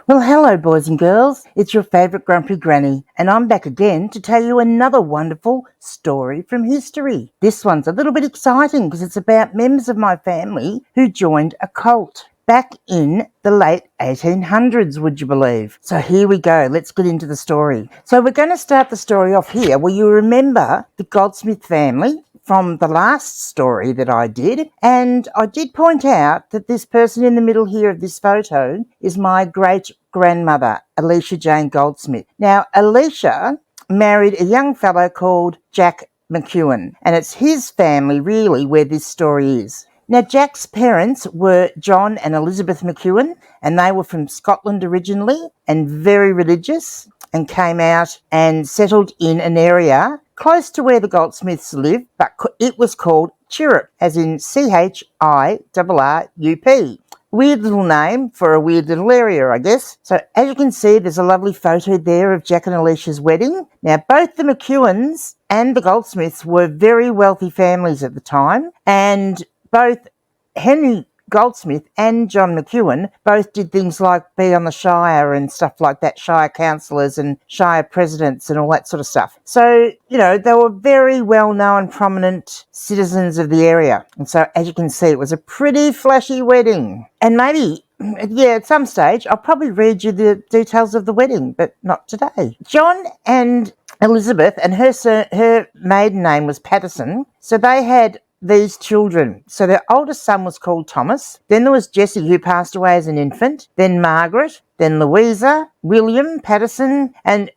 Well, hello, boys and girls. It's your favourite grumpy granny, and I'm back again to tell you another wonderful story from history. This one's a little bit exciting because it's about members of my family who joined a cult back in the late 1800s, would you believe? So here we go. Let's get into the story. So we're going to start the story off here. Well, you remember the Goldsmith family from the last story that I did, and I did point out that this person in the middle here of this photo is my great-grandmother, Alicia Jane Goldsmith. Now, Alicia married a young fellow called Jack McEwen, and it's his family really where this story is. Now, Jack's parents were John and Elizabeth McEwen, and they were from Scotland originally and very religious, and came out and settled in an area close to where the Goldsmiths lived, but it was called Chirrup, as in Chirrup. Weird little name for a weird little area, I guess. So as you can see, there's a lovely photo there of Jack and Alicia's wedding. Now, both the McEwens and the Goldsmiths were very wealthy families at the time, and both Henry Goldsmith and John McEwen both did things like be on the Shire and stuff like that, Shire councillors and Shire presidents and all that sort of stuff. So, you know, they were very well-known, prominent citizens of the area. And so, as you can see, it was a pretty flashy wedding. And maybe, yeah, at some stage, I'll probably read you the details of the wedding, but not today. John and Elizabeth, and her maiden name was Patterson, so they had these children. So their oldest son was called Thomas. Then there was Jessie, who passed away as an infant. Then Margaret. Then Louisa, William, Patterson. And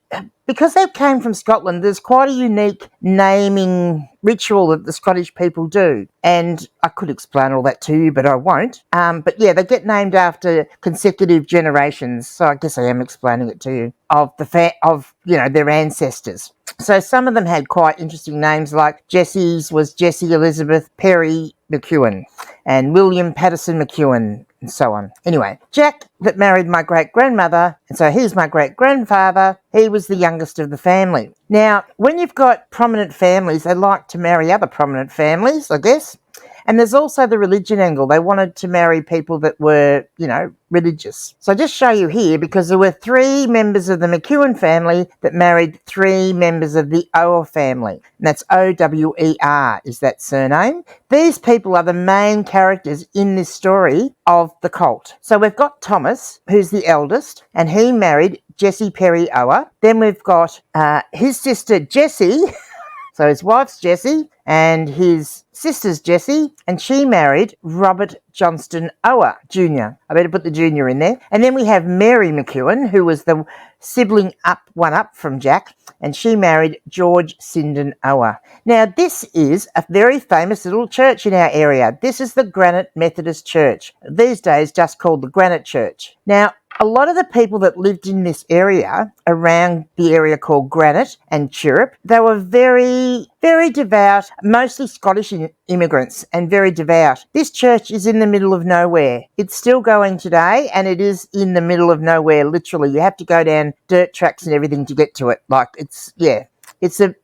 because they came from Scotland, there's quite a unique naming ritual that the Scottish people do. And I could explain all that to you, but I won't. But yeah, they get named after consecutive generations. So I guess I am explaining it to you of their ancestors. So some of them had quite interesting names, like Jessie's was Jessie Elizabeth Perry McEwen and William Patterson McEwen and so on. Anyway, Jack that married my great-grandmother, and so he's my great-grandfather, he was the youngest of the family. Now, when you've got prominent families, they like to marry other prominent families, I guess. And there's also the religion angle. They wanted to marry people that were, religious. So I just show you here because there were 3 members of the McEwen family that married 3 members of the Ower family. And that's O-W-E-R is that surname. These people are the main characters in this story of the cult. So we've got Thomas, who's the eldest, and he married Jessie Perry Ower. Then we've got his sister Jessie. So his wife's Jessie and his sister's Jessie, and she married Robert Johnston Ower Jr. I better put the junior in there. And then we have Mary McEwen, who was the sibling one up from Jack, and she married George Sinden Ower. Now, this is a very famous little church in our area. This is the Granite Methodist Church, these days just called the Granite Church. Now, a lot of the people that lived in this area, around the area called Granite and Chirrup, they were very, very devout, mostly Scottish immigrants, and very devout. This church is in the middle of nowhere. It's still going today, and it is in the middle of nowhere, literally. You have to go down dirt tracks and everything to get to it. It's an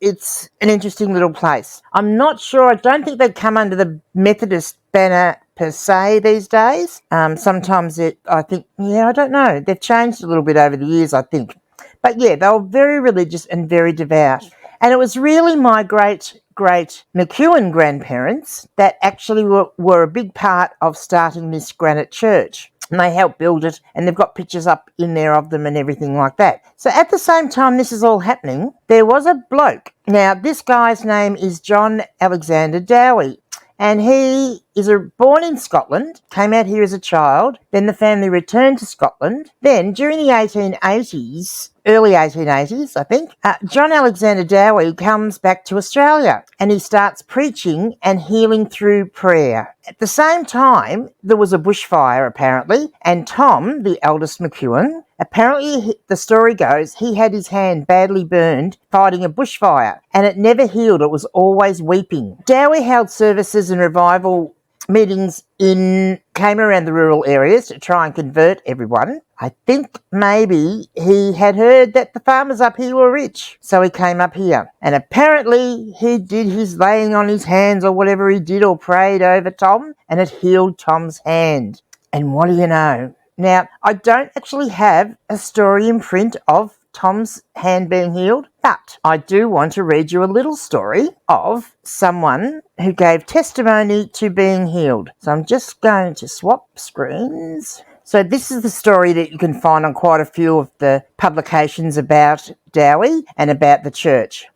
interesting little place. I'm not sure, I don't think they come under the Methodist banner per se these days. Sometimes I don't know. They've changed a little bit over the years, I think. But yeah, they were very religious and very devout. And it was really my great McEwen grandparents that actually were a big part of starting this Granite Church. And they helped build it, and they've got pictures up in there of them and everything like that. So at the same time this is all happening, there was a bloke. Now, this guy's name is John Alexander Dowie. And he is born in Scotland, came out here as a child, then the family returned to Scotland. Then, during the 1880s, early 1880s, I think, John Alexander Dowie comes back to Australia and he starts preaching and healing through prayer. At the same time, there was a bushfire, apparently, and Tom, the eldest McEwen, apparently, the story goes, he had his hand badly burned fighting a bushfire, and it never healed. It was always weeping. Dowie held services and revival meetings came around the rural areas to try and convert everyone. I think maybe he had heard that the farmers up here were rich, so he came up here. And apparently he did his laying on his hands or whatever he did, or prayed over Tom, and it healed Tom's hand. And what do you know? Now, I don't actually have a story in print of Tom's hand being healed, but I do want to read you a little story of someone who gave testimony to being healed. So I'm just going to swap screens. So this is the story that you can find on quite a few of the publications about Dowie and about the church,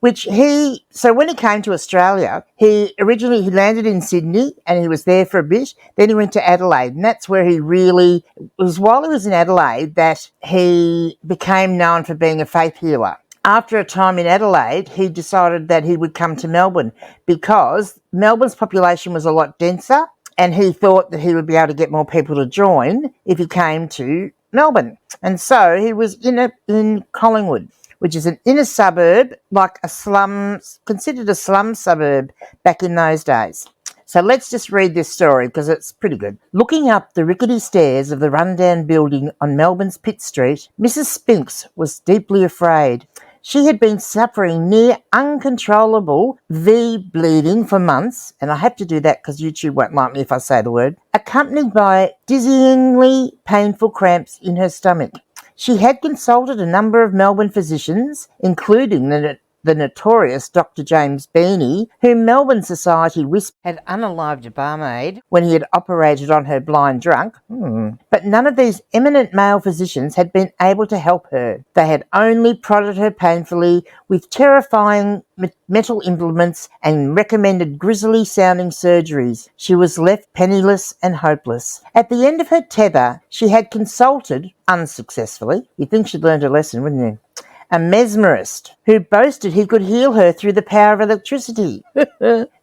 so when he came to Australia, he landed in Sydney and he was there for a bit. Then he went to Adelaide, and that's where it was while he was in Adelaide that he became known for being a faith healer. After a time in Adelaide, he decided that he would come to Melbourne because Melbourne's population was a lot denser, and he thought that he would be able to get more people to join if he came to Melbourne. And so he was in Collingwood, which is an inner suburb, like considered a slum suburb back in those days. So let's just read this story because it's pretty good. Looking up the rickety stairs of the rundown building on Melbourne's Pitt Street, Mrs. Spinks was deeply afraid. She had been suffering near uncontrollable V bleeding for months, and I have to do that because YouTube won't like me if I say the word, accompanied by dizzyingly painful cramps in her stomach. She had consulted a number of Melbourne physicians, including the notorious Dr. James Beanie, whom Melbourne society whispered had unalived a barmaid when he had operated on her blind drunk. But none of these eminent male physicians had been able to help her. They had only prodded her painfully with terrifying metal implements and recommended grisly-sounding surgeries. She was left penniless and hopeless. At the end of her tether, she had consulted, unsuccessfully, you'd think she'd learned her lesson, wouldn't you? A mesmerist who boasted he could heal her through the power of electricity.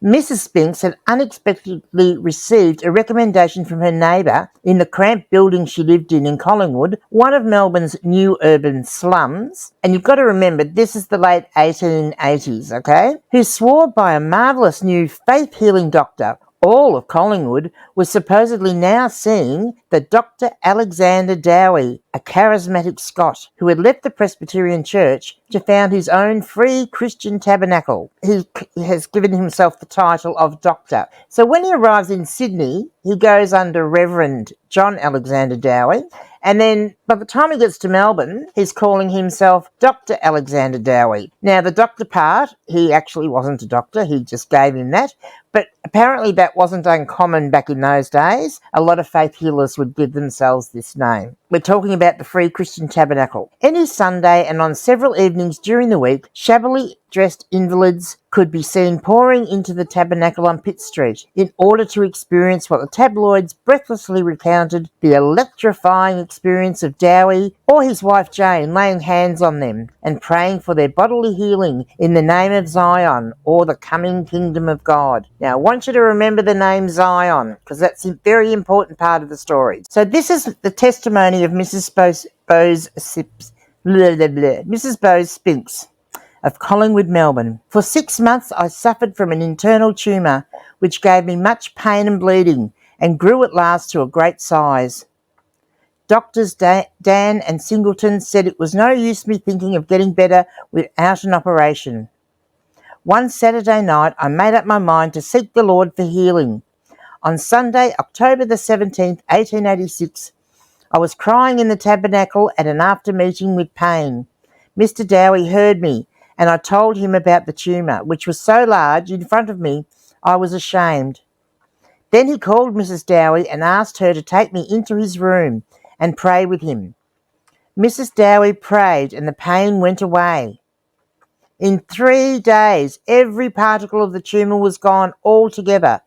Mrs. Spinks had unexpectedly received a recommendation from her neighbour in the cramped building she lived in Collingwood, one of Melbourne's new urban slums. And you've got to remember, this is the late 1880s, okay? Who swore by a marvellous new faith-healing doctor. All of Collingwood was supposedly now seeing the Dr. Alexander Dowie, a charismatic Scot who had left the Presbyterian Church to found his own free Christian tabernacle. He has given himself the title of Doctor. So when he arrives in Sydney, he goes under Reverend John Alexander Dowie, and then by the time he gets to Melbourne, he's calling himself Dr. Alexander Dowie. Now, the doctor part, he actually wasn't a doctor, he just gave him that. But apparently that wasn't uncommon back in those days. A lot of faith healers would give themselves this name. We're talking about the Free Christian Tabernacle. Any Sunday and on several evenings during the week, shabbily dressed invalids could be seen pouring into the tabernacle on Pitt Street in order to experience what the tabloids breathlessly recounted, the electrifying experience of Dowie or his wife Jane laying hands on them and praying for their bodily healing in the name of Zion or the coming kingdom of God. Now, I want you to remember the name Zion because that's a very important part of the story. So this is the testimony of Mrs. Bose Spinks of Collingwood, Melbourne. For 6 months I suffered from an internal tumour which gave me much pain and bleeding and grew at last to a great size. Doctors Dan and Singleton said it was no use me thinking of getting better without an operation. One Saturday night I made up my mind to seek the Lord for healing. On Sunday, October the 17th, 1886, I was crying in the tabernacle at an after meeting with pain. Mr. Dowie heard me, and I told him about the tumour, which was so large in front of me I was ashamed. Then he called Mrs. Dowie and asked her to take me into his room and pray with him. Mrs. Dowie prayed and the pain went away. In 3 days, every particle of the tumour was gone altogether.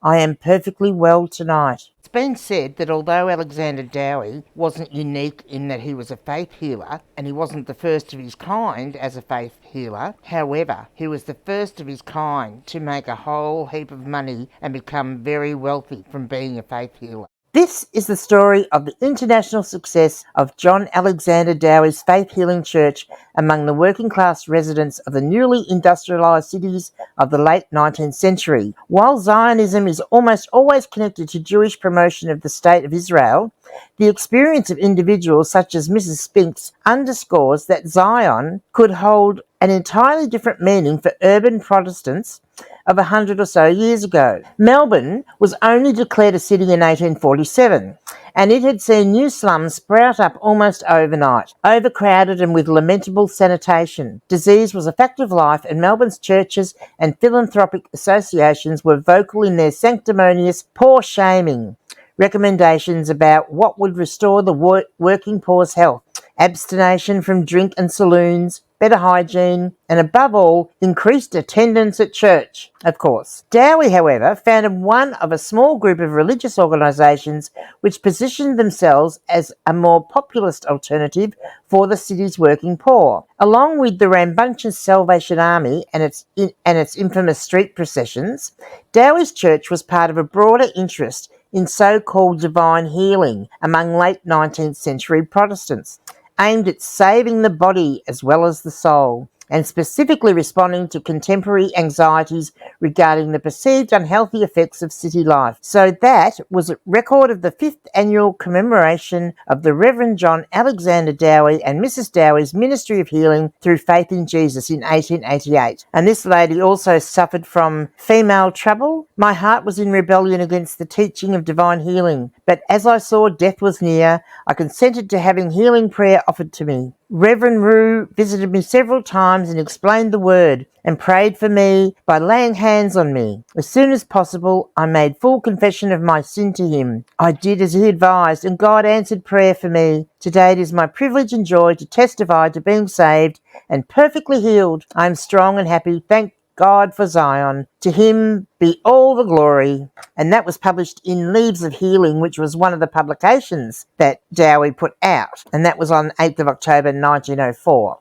I am perfectly well tonight. It's been said that although Alexander Dowie wasn't unique in that he was a faith healer, and he wasn't the first of his kind as a faith healer, however, he was the first of his kind to make a whole heap of money and become very wealthy from being a faith healer. This is the story of the international success of John Alexander Dowie's Faith Healing Church among the working class residents of the newly industrialised cities of the late 19th century. While Zionism is almost always connected to Jewish promotion of the State of Israel, the experience of individuals such as Mrs. Spinks underscores that Zion could hold an entirely different meaning for urban Protestants of 100 or so years ago. Melbourne was only declared a city in 1847, and it had seen new slums sprout up almost overnight, overcrowded and with lamentable sanitation. Disease was a fact of life, and Melbourne's churches and philanthropic associations were vocal in their sanctimonious poor-shaming recommendations about what would restore the working poor's health: abstination from drink and saloons, better hygiene, and above all, increased attendance at church, of course. Dowie, however, founded one of a small group of religious organisations which positioned themselves as a more populist alternative for the city's working poor. Along with the rambunctious Salvation Army and its infamous street processions, Dowie's church was part of a broader interest in so-called divine healing among late 19th century Protestants, aimed at saving the body as well as the soul, and specifically responding to contemporary anxieties regarding the perceived unhealthy effects of city life. So that was a record of the 5th annual commemoration of the Reverend John Alexander Dowie and Mrs. Dowie's ministry of healing through faith in Jesus in 1888. And this lady also suffered from female trouble. My heart was in rebellion against the teaching of divine healing, but as I saw death was near, I consented to having healing prayer offered to me. Reverend Rue visited me several times and explained the word and prayed for me by laying hands on me. As soon as possible, I made full confession of my sin to him. I did as he advised, and God answered prayer for me. Today it is my privilege and joy to testify to being saved and perfectly healed. I am strong and happy. Thank God for Zion. To him be all the glory. And that was published in Leaves of Healing, which was one of the publications that Dowie put out. And that was on 8th of October 1904.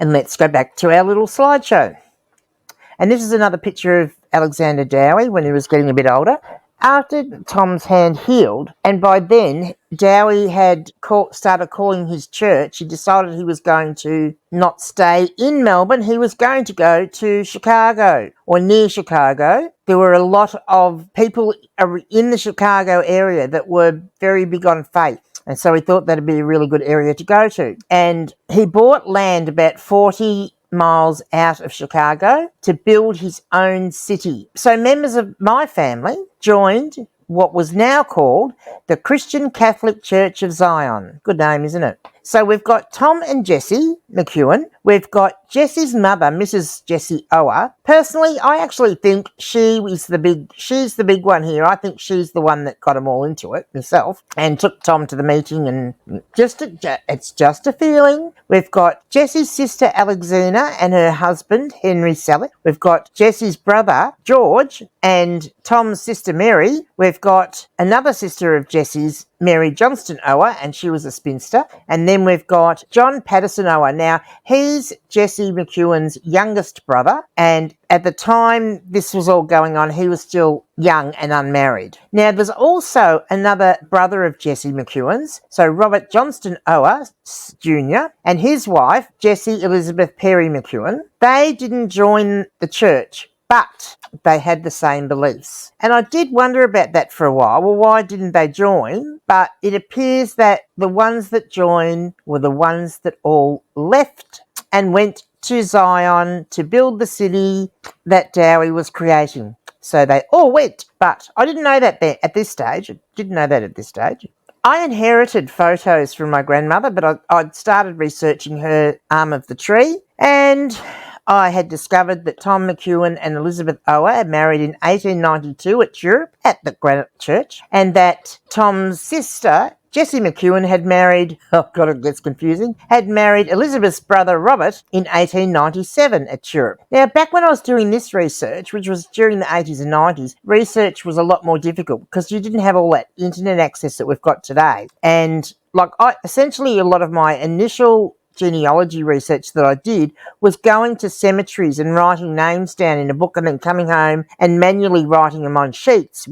And let's go back to our little slideshow. And this is another picture of Alexander Dowie when he was getting a bit older. After Tom's hand healed, and by then Dowie had started calling his church, he decided he was going to not stay in Melbourne. He was going to go to Chicago or near Chicago. There were a lot of people in the Chicago area that were very big on faith. And so he thought that'd be a really good area to go to. And he bought land about 40 miles out of Chicago to build his own city. So members of my family joined what was now called the Christian Catholic Church of Zion. Good name, isn't it? So we've got Tom and Jessie McEwen. We've got Jessie's mother, Mrs. Jessie Ower. Personally, I actually think she's the big one here. I think she's the one that got them all into it herself and took Tom to the meeting, and it's just a feeling. We've got Jessie's sister Alexina and her husband Henry Selleck. We've got Jessie's brother George and Tom's sister Mary. We've got another sister of Jessie's, Mary Johnston Ower, and she was a spinster. And then we've got John Patterson Ower. Now, he's Jessie McEwen's youngest brother, and at the time this was all going on, he was still young and unmarried. Now, there's also another brother of Jessie McEwen's, so Robert Johnston Ower Jr. and his wife, Jessie Elizabeth Perry McEwen. They didn't join the church, but they had the same beliefs. And I did wonder about that for a while. Well, why didn't they join? But it appears that the ones that joined were the ones that all left and went to Zion to build the city that Dowie was creating. So they all went. But I didn't know that at this stage. I inherited photos from my grandmother, but I'd started researching her arm of the tree, and I had discovered that Tom McEwen and Elizabeth Ower had married in 1892 at Europe at the Granite Church, and that Tom's sister, Jessie McEwen, had married Elizabeth's brother Robert in 1897 at Europe. Now, back when I was doing this research, which was during the 80s and 90s, research was a lot more difficult because you didn't have all that internet access that we've got today. And essentially a lot of my initial genealogy research that I did was going to cemeteries and writing names down in a book and then coming home and manually writing them on sheets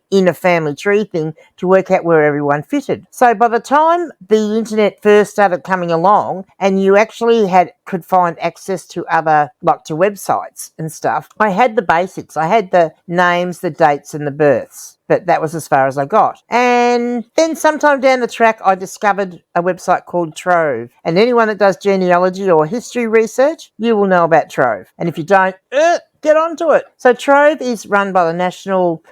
in a family tree thing to work out where everyone fitted. So by the time the internet first started coming along and you actually could find access to other, to websites and stuff, I had the basics. I had the names, the dates and the births. But that was as far as I got. And then sometime down the track, I discovered a website called Trove. And anyone that does genealogy or history research, you will know about Trove. And if you don't, get onto it. So Trove is run by the National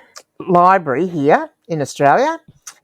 Library here in Australia.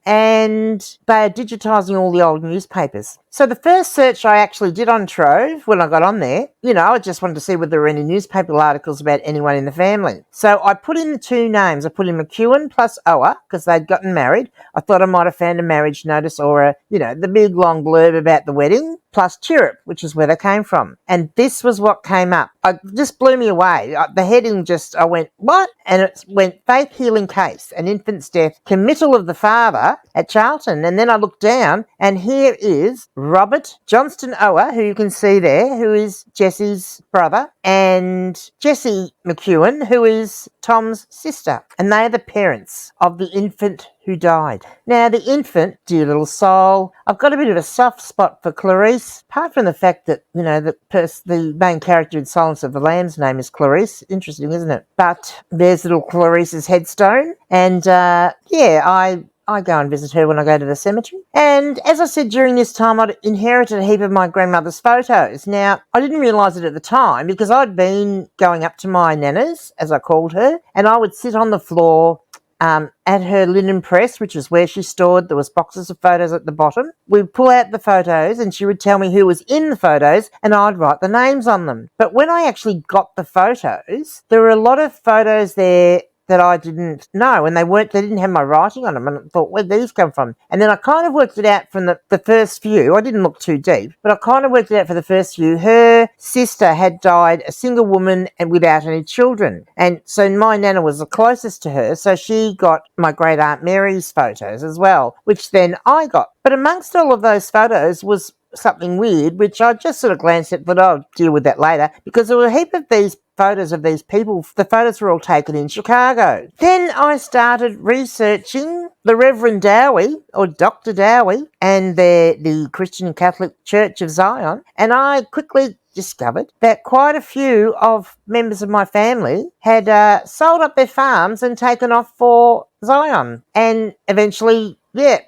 and they are digitising all the old newspapers. So the first search I actually did on Trove when I got on there, I just wanted to see whether there were any newspaper articles about anyone in the family. So I put in the two names. I put in McEwen plus Ower because they'd gotten married. I thought I might have found a marriage notice or the big long blurb about the wedding, plus Chirrup, which is where they came from. And this was what came up. It just blew me away. The heading I went, what? And it went faith healing case, an infant's death, committal of the father at Charlton. And then I looked down and here is Robert Johnston Ower, who you can see there, who is Jessie's brother, and Jessie McEwen, who is Tom's sister. And they are the parents of the infant who died. Now, the infant, dear little soul, I've got a bit of a soft spot for Clarice, apart from the fact that, the main character in Silence of the Lambs' name is Clarice. Interesting, isn't it? But there's little Clarice's headstone, and I go and visit her when I go to the cemetery. And as I said, during this time, I'd inherited a heap of my grandmother's photos. Now, I didn't realise it at the time because I'd been going up to my nana's, as I called her, and I would sit on the floor at her linen press, which is where she stored. There was boxes of photos at the bottom. We'd pull out the photos and she would tell me who was in the photos and I'd write the names on them. But when I actually got the photos, there were a lot of photos there that I didn't know, and they didn't have my writing on them, and I thought, where'd these come from? And then I kind of worked it out from the first few. I didn't look too deep, but I kind of worked it out for the first few. Her sister had died a single woman and without any children, and so my nana was the closest to her, so she got my great aunt Mary's photos as well, which then I got. But amongst all of those photos was something weird, which I just sort of glanced at, but I'll deal with that later, because there were a heap of these photos of these people. The photos were all taken in Chicago. Then I started researching the Reverend Dowie, or Dr. Dowie, and the Christian Catholic Church of Zion, and I quickly discovered that quite a few of members of my family had sold up their farms and taken off for Zion, and eventually, they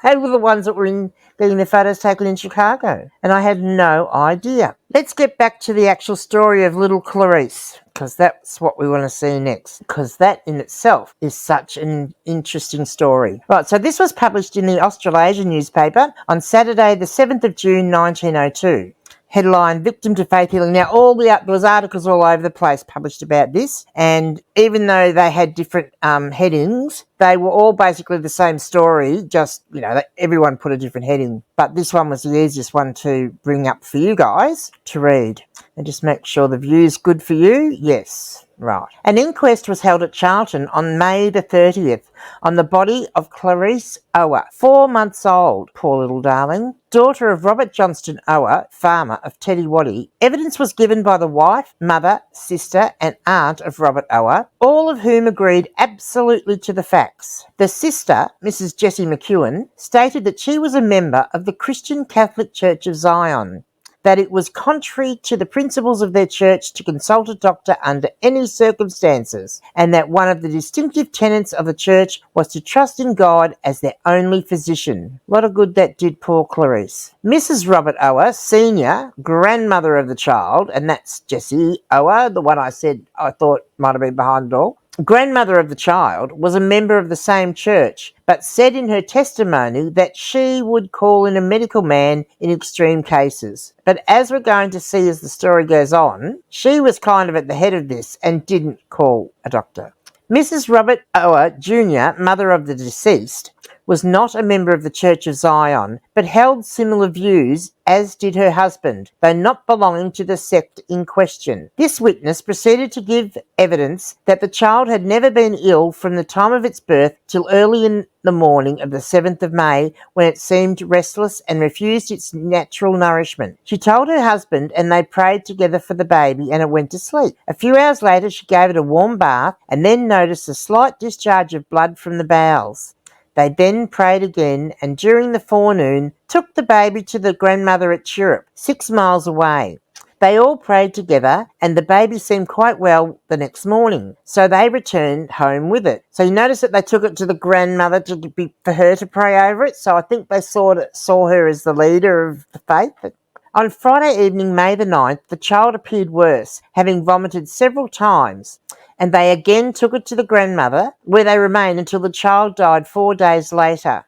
were the ones that were getting their photos taken in Chicago, and I had no idea. Let's get back to the actual story of little Clarice, because that's what we want to see next, because that in itself is such an interesting story. Right, so this was published in the Australasian newspaper on Saturday the 7th of June 1902. Headline, Victim to Faith Healing. Now, there was articles all over the place published about this, and even though they had different headings, they were all basically the same story, just, everyone put a different heading. But this one was the easiest one to bring up for you guys to read. And just make sure the view's good for you. Yes, right. An inquest was held at Charlton on May the 30th on the body of Clarice Ower, 4 months old, poor little darling, daughter of Robert Johnston Ower, farmer of Teddywaddy. Evidence was given by the wife, mother, sister and aunt of Robert Ower, all of whom agreed absolutely to the facts. The sister, Mrs. Jessie McEwen, stated that she was a member of the Christian Catholic Church of Zion, that it was contrary to the principles of their church to consult a doctor under any circumstances, and that one of the distinctive tenets of the church was to trust in God as their only physician. What a good that did poor Clarice. Mrs. Robert Ower, senior, grandmother of the child, and that's Jessie Ower, the one I said I thought might have been behind it all, grandmother of the child, was a member of the same church, but said in her testimony that she would call in a medical man in extreme cases. But as we're going to see as the story goes on, she was kind of at the head of this and didn't call a doctor. Mrs. Robert Ower Jr., mother of the deceased, was not a member of the Church of Zion, but held similar views, as did her husband, though not belonging to the sect in question. This witness proceeded to give evidence that the child had never been ill from the time of its birth till early in the morning of the 7th of May, when it seemed restless and refused its natural nourishment. She told her husband, and they prayed together for the baby, and it went to sleep. A few hours later, she gave it a warm bath, and then noticed a slight discharge of blood from the bowels. They then prayed again, and during the forenoon took the baby to the grandmother at Chirrup, 6 miles away. They all prayed together, and the baby seemed quite well the next morning, so they returned home with it. So you notice that they took it to the grandmother for her to pray over it, so I think they saw her as the leader of the faith. On Friday evening, May the 9th, the child appeared worse, having vomited several times, and they again took it to the grandmother, where they remained until the child died 4 days later.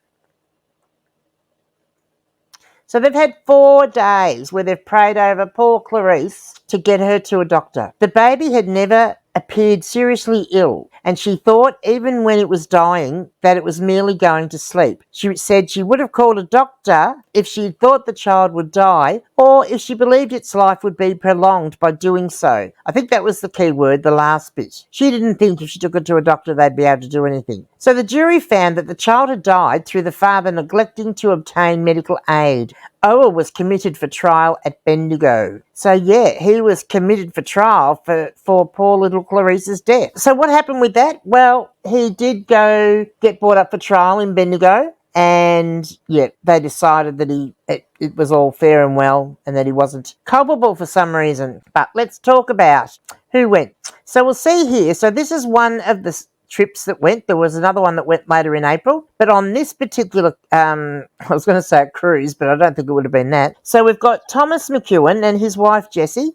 So they've had 4 days where they've prayed over poor Clarice to get her to a doctor. The baby had never appeared seriously ill, and she thought, even when it was dying, that it was merely going to sleep. She said she would have called a doctor if she thought the child would die, or if she believed its life would be prolonged by doing so. I think that was the key word, the last bit. She didn't think if she took it to a doctor they'd be able to do anything. So the jury found that the child had died through the father neglecting to obtain medical aid. Ower was committed for trial at Bendigo. So yeah, he was committed for trial for poor little Clarice's death. So what happened with that? Well, he did go get brought up for trial in Bendigo, and yeah, they decided that it was all fair and well and that he wasn't culpable for some reason. But let's talk about who went. So we'll see here. So this is one of the trips that went. There was another one that went later in April, but on this particular I was going to say a cruise, but I don't think it would have been that. So we've got Thomas McEwen and his wife Jessie.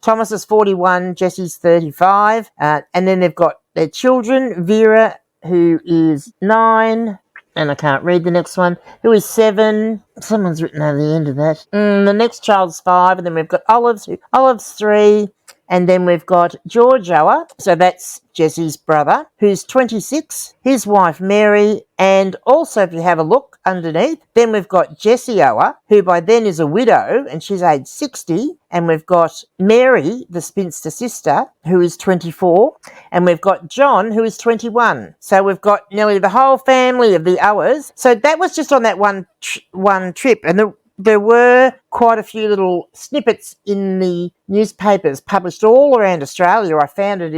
Thomas is 41, Jessie's 35, and then they've got their children, Vera, who is 9, and I can't read the next one, who is 7. Someone's written over the end of that. The next child's 5, and then we've got Olive's 3, and then we've got George Ower, so that's Jessie's brother, who's 26, his wife Mary, and also if you have a look underneath, then we've got Jessie Ower, who by then is a widow, and she's aged 60, and we've got Mary, the spinster sister, who is 24, and we've got John, who is 21. So we've got nearly the whole family of the Owers. So that was just on that one trip, and there were quite a few little snippets in the newspapers published all around Australia. I found it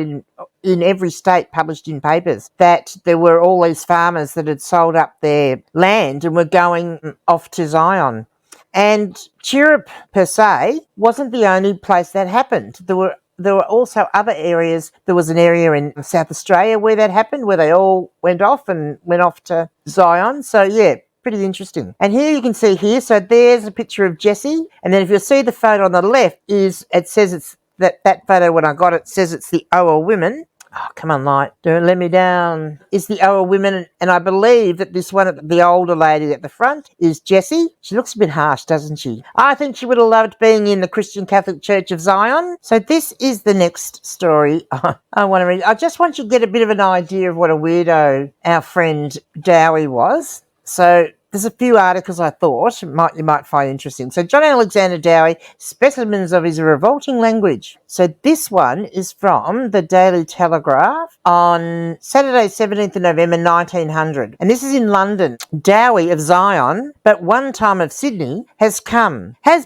in every state published in papers that there were all these farmers that had sold up their land and were going off to Zion. And Chirrup per se wasn't the only place that happened. There were also other areas. There was an area in South Australia where that happened, where they all went off to Zion. So yeah, pretty interesting. And here you can see here, so there's a picture of Jessie, and then if you'll see the photo on the left, it says it's that photo when I got it says it's the Ower women. Oh, come on, light. Don't let me down. It's the Ower women, and I believe that this one, the older lady at the front, is Jessie. She looks a bit harsh, doesn't she? I think she would have loved being in the Christian Catholic Church of Zion. So this is the next story I want to read. I just want you to get a bit of an idea of what a weirdo our friend Dowie was. So there's a few articles I thought you might find interesting. So John Alexander Dowie, specimens of his revolting language. So this one is from the Daily Telegraph on Saturday, 17th of November, 1900. And this is in London. Dowie of Zion, but one time of Sydney, has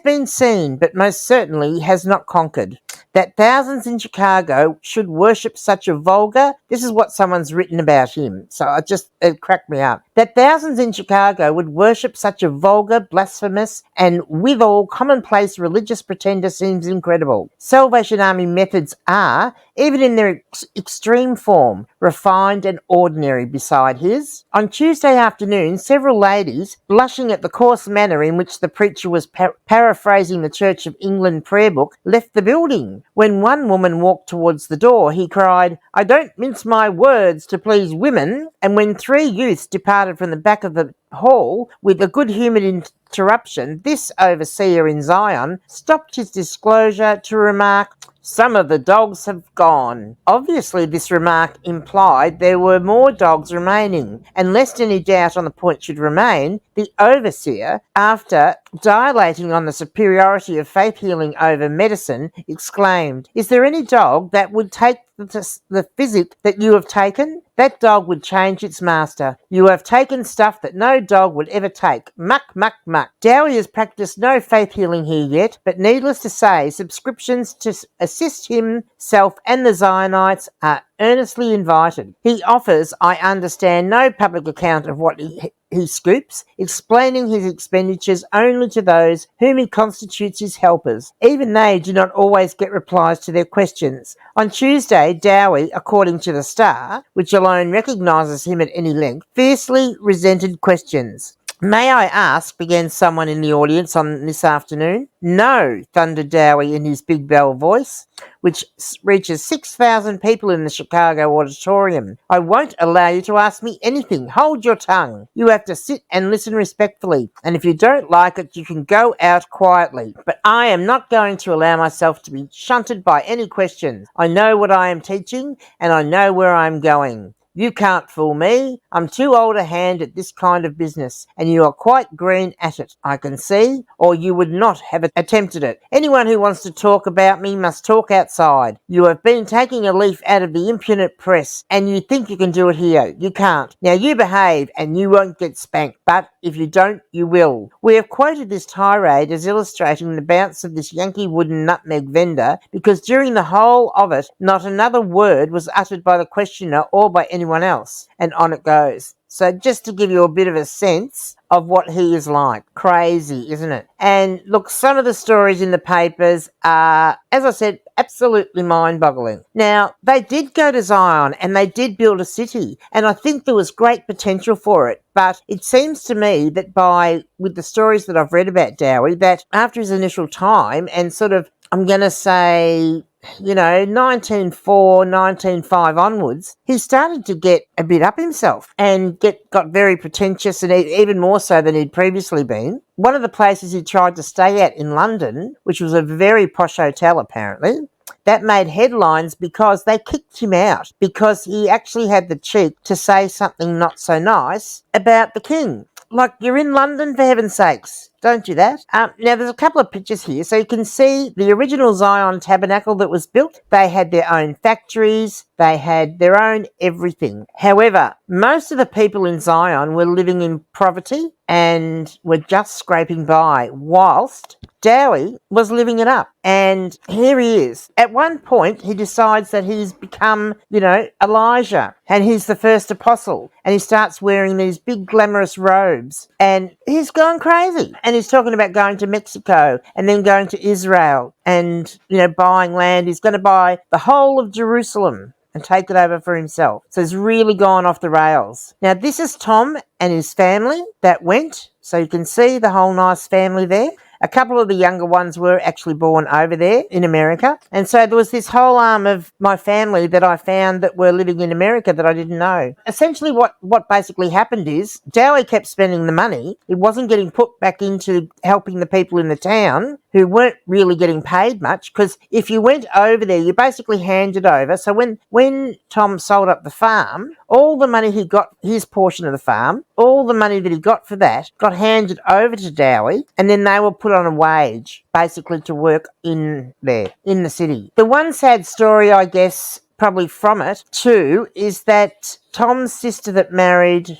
been seen, but most certainly has not conquered. That thousands in Chicago should worship such a vulgar, this is what someone's written about him, so it cracked me up. That thousands in Chicago would worship such a vulgar, blasphemous, and withal commonplace religious pretender seems incredible. Salvation Army methods are, even in their extreme form, refined and ordinary beside his. On Tuesday afternoon, several ladies, blushing at the coarse manner in which the preacher was paraphrasing the Church of England prayer book, left the building. When one woman walked towards the door, he cried, "I don't mince my words to please women," and when 3 youths departed from the back of the hall with a good-humoured interruption, this overseer in Zion stopped his disclosure to remark, "Some of the dogs have gone." Obviously, this remark implied there were more dogs remaining, and lest any doubt on the point should remain, the overseer, after dilating on the superiority of faith healing over medicine, exclaimed, "Is there any dog that would take the physic that you have taken? That dog would change its master. You have taken stuff that no dog would ever take. Muck, muck, muck." Dowie has practiced no faith healing here yet, but needless to say, subscriptions to assist himself and the Zionites are earnestly invited. He offers, I understand, no public account of what he scoops, explaining his expenditures only to those whom he constitutes his helpers. Even they do not always get replies to their questions. On Tuesday, Dowie, according to the Star, which alone recognises him at any length, fiercely resented questions. "May I ask," began someone in the audience on this afternoon. "No," thundered Dowie in his big bell voice. which reaches 6,000 people in the Chicago auditorium. I won't allow you to ask me anything. Hold your tongue. You have to sit and listen respectfully, and if you don't like it, you can go out quietly. But I am not going to allow myself to be shunted by any questions. I know what I am teaching, and I know where I am going. You can't fool me. I'm too old a hand at this kind of business, and you are quite green at it, I can see, or you would not have attempted it. Anyone who wants to talk about me must talk outside. You have been taking a leaf out of the impudent press, and you think you can do it here. You can't. Now you behave, and you won't get spanked, but if you don't, you will. We have quoted this tirade as illustrating the bounce of this Yankee wooden nutmeg vendor, because during the whole of it, not another word was uttered by the questioner or by anyone else. And on it goes. So just to give you a bit of a sense of what he is like. Crazy, isn't it? And look, some of the stories in the papers are, as I said, absolutely mind-boggling. Now, they did go to Zion and they did build a city, and I think there was great potential for it. But it seems to me that with the stories that I've read about Dowie, that after his initial time and sort of, I'm going to say, 1904, 1905 onwards, he started to get a bit up himself and got very pretentious, and even more so than he'd previously been. One of the places he tried to stay at in London, which was a very posh hotel apparently, that made headlines because they kicked him out because he actually had the cheek to say something not so nice about the king. Like, you're in London, for heaven's sakes. Don't do that. Now, there's a couple of pictures here. So you can see the original Zion tabernacle that was built. They had their own factories. They had their own everything. However, most of the people in Zion were living in poverty and were just scraping by, whilst Dowie was living it up. And here he is. At one point, he decides that he's become, Elijah, and he's the first apostle. And he starts wearing these big glamorous robes. And he's gone crazy. And he's talking about going to Mexico and then going to Israel and, buying land. He's going to buy the whole of Jerusalem and take it over for himself. So he's really gone off the rails. Now, this is Tom and his family that went. So you can see the whole nice family there. A couple of the younger ones were actually born over there in America. And so there was this whole arm of my family that I found that were living in America that I didn't know. Essentially what basically happened is Dowie kept spending the money. It wasn't getting put back into helping the people in the town who weren't really getting paid much, because if you went over there, you basically handed over. So when Tom sold up the farm, all the money he got, his portion of the farm, all the money that he got for that got handed over to Dowie, and then they were put on a wage, basically to work in there, in the city. The one sad story, I guess, probably from it too, is that Tom's sister that married,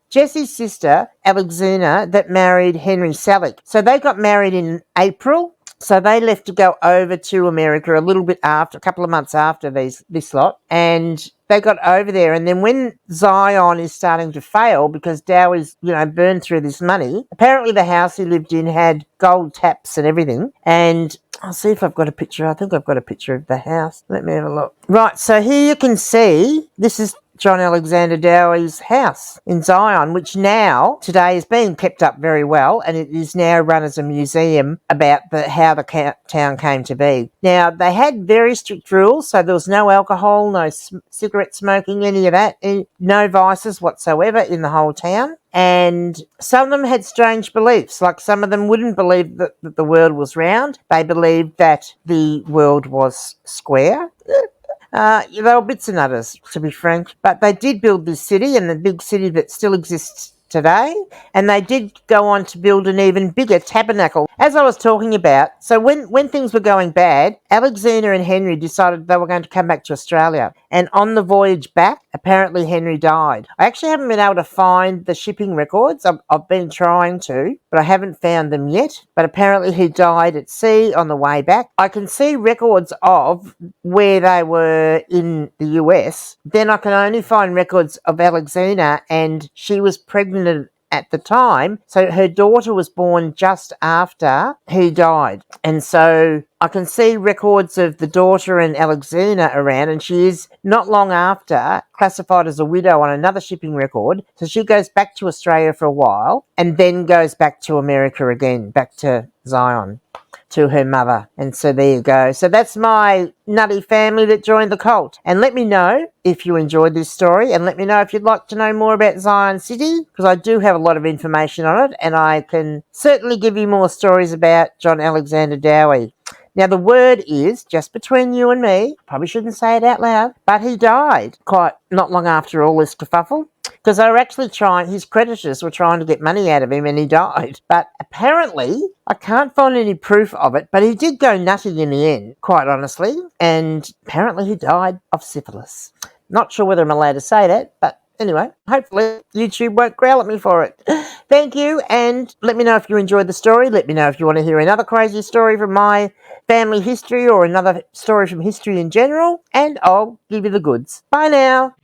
Jesse's sister, Alexina, that married Henry Salick. So they got married in April. So they left to go over to America a little bit after, a couple of months after this lot. And they got over there. And then when Zion is starting to fail because Dowie's, burned through this money, apparently the house he lived in had gold taps and everything. And I'll see if I've got a picture. I think I've got a picture of the house. Let me have a look. Right, so here you can see, this is John Alexander Dowie's house in Zion, which now, today, is being kept up very well, and it is now run as a museum about how the town came to be. Now, they had very strict rules, so there was no alcohol, no cigarette smoking, any of that, no vices whatsoever in the whole town. And some of them had strange beliefs, like some of them wouldn't believe that the world was round. They believed that the world was square. They were bits and others, to be frank. But they did build this city, and the big city that still exists today, and they did go on to build an even bigger tabernacle. As I was talking about, so when things were going bad, Alexina and Henry decided they were going to come back to Australia, and on the voyage back, apparently Henry died. I actually haven't been able to find the shipping records. I've been trying to, but I haven't found them yet. But apparently he died at sea on the way back. I can see records of where they were in the US. Then I can only find records of Alexina, and she was pregnant at the time, so her daughter was born just after he died. And so I can see records of the daughter and Alexina around, and she is not long after classified as a widow on another shipping record. So she goes back to Australia for a while and then goes back to America again, back to Zion. to her mother. And so there you go. So that's my nutty family that joined the cult. And let me know if you enjoyed this story, and let me know if you'd like to know more about Zion City, because I do have a lot of information on it, and I can certainly give you more stories about John Alexander Dowie. Now, the word is, just between you and me, probably shouldn't say it out loud, but he died quite not long after all this kerfuffle, because they were actually his creditors were trying to get money out of him, and he died. But apparently, I can't find any proof of it, but he did go nutty in the end, quite honestly, and apparently he died of syphilis. Not sure whether I'm allowed to say that, but anyway, hopefully YouTube won't growl at me for it. Thank you, and let me know if you enjoyed the story. Let me know if you want to hear another crazy story from my family history or another story from history in general, and I'll give you the goods. Bye now.